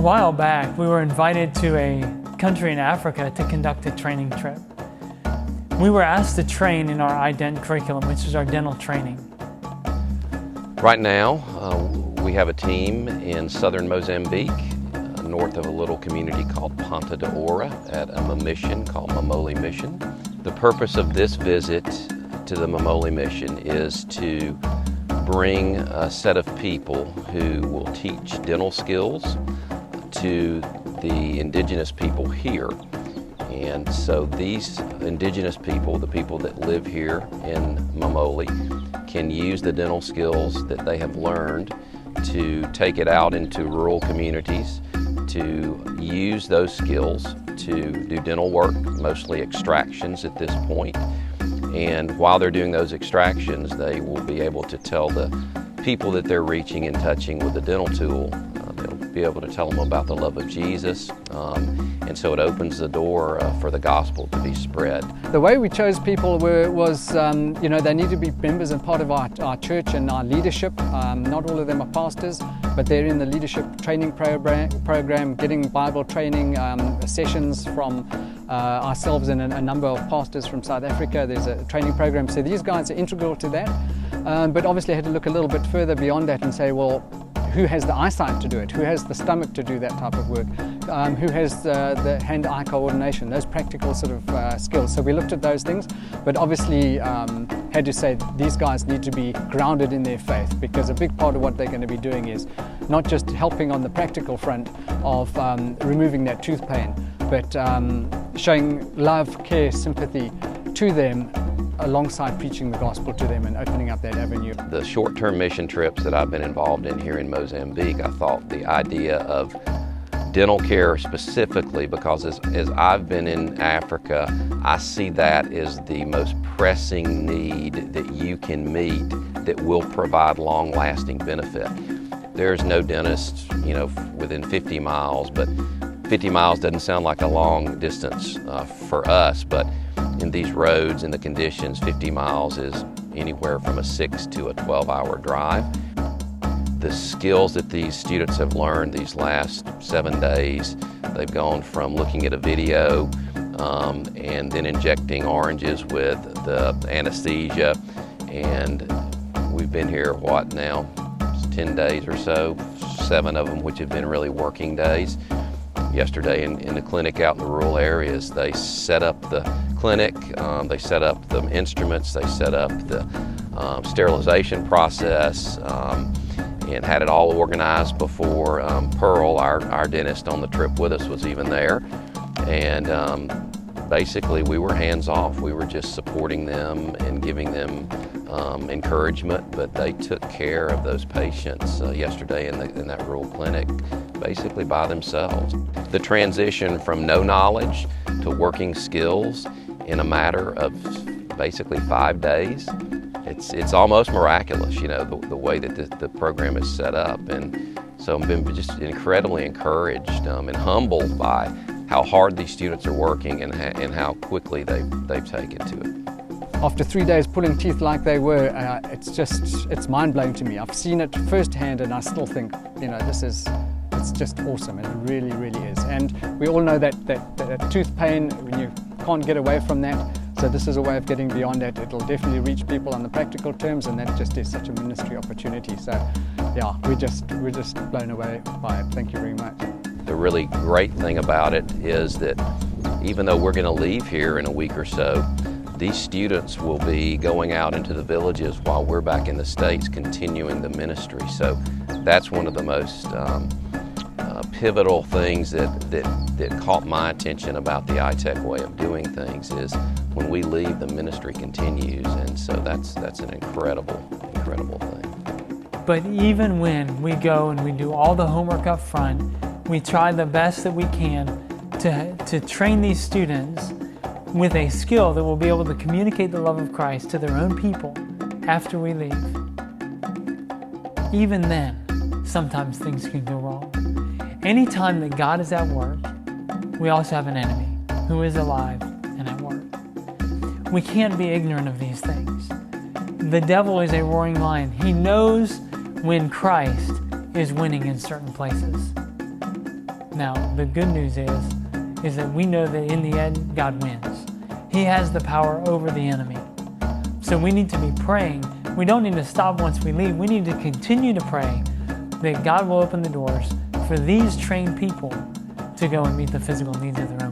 while back, we were invited to a country in Africa to conduct a training trip. We were asked to train in our I-TEC curriculum, which is our dental training. Right now, we have a team in southern Mozambique, north of a little community called Ponta de Ora, at a mission called Mamoli Mission. The purpose of this visit to the Mamoli Mission is to bring a set of people who will teach dental skills to the indigenous people here. And so these indigenous people, the people that live here in Mamoli, can use the dental skills that they have learned to take it out into rural communities, to use those skills to do dental work, mostly extractions at this point. And while they're doing those extractions, they will be able to tell the people that they're reaching and touching with the dental tool, they'll be able to tell them about the love of Jesus, and so it opens the door for the gospel to be spread. The way we chose people was, they need to be members and part of our church and our leadership. Not all of them are pastors, but they're in the leadership training program, getting Bible training sessions from ourselves and a number of pastors from South Africa. There's a training program, so these guys are integral to that. But obviously I had to look a little bit further beyond that and say, well, who has the eyesight to do it? Who has the stomach to do that type of work? Who has the hand-eye coordination, those practical sort of skills? So we looked at those things, but obviously had to say these guys need to be grounded in their faith, because a big part of what they're going to be doing is not just helping on the practical front of removing that tooth pain, but showing love, care, sympathy to them, alongside preaching the gospel to them and opening up that avenue. The short-term mission trips that I've been involved in here in Mozambique, I thought the idea of dental care specifically, because as I've been in Africa, I see that as the most pressing need that you can meet that will provide long-lasting benefit. There's no dentist, within 50 miles, but 50 miles doesn't sound like a long distance for us, but in these roads and the conditions, 50 miles is anywhere from a 6 to a 12-hour drive. The skills that these students have learned these last 7 days, they've gone from looking at a video and then injecting oranges with the anesthesia, and we've been here, 10 days or so, 7 of them which have been really working days. Yesterday in the clinic out in the rural areas, they set up the clinic, they set up the instruments, they set up the sterilization process, and had it all organized before Pearl, our dentist on the trip with us, was even there. And basically we were hands-off. We were just supporting them and giving them encouragement, but they took care of those patients yesterday in that rural clinic basically by themselves. The transition from no knowledge to working skills in a matter of basically 5 days, it's almost miraculous, the way that the program is set up. And so I've been just incredibly encouraged and humbled by how hard these students are working and how quickly they've taken to it. After 3 days pulling teeth like they were, it's mind-blowing to me. I've seen it firsthand and I still think, it's just awesome. It really, really is. And we all know that tooth pain, when you can't get away from that. So this is a way of getting beyond that. It'll definitely reach people on the practical terms, and that just is such a ministry opportunity. So yeah, we're just blown away by it. Thank you very much. The really great thing about it is that even though we're going to leave here in a week or so, these students will be going out into the villages while we're back in the States continuing the ministry. So that's one of the most pivotal things that caught my attention about the I-TEC way of doing things is when we leave, the ministry continues, and so that's an incredible thing. But even when we go and we do all the homework up front, we try the best that we can to train these students with a skill that will be able to communicate the love of Christ to their own people after we leave. Even then, sometimes things can go wrong. Anytime that God is at work, we also have an enemy who is alive and at work. We can't be ignorant of these things. The devil is a roaring lion. He knows when Christ is winning in certain places. Now, the good news is that we know that in the end, God wins. He has the power over the enemy. So we need to be praying. We don't need to stop once we leave. We need to continue to pray that God will open the doors for these trained people to go and meet the physical needs of their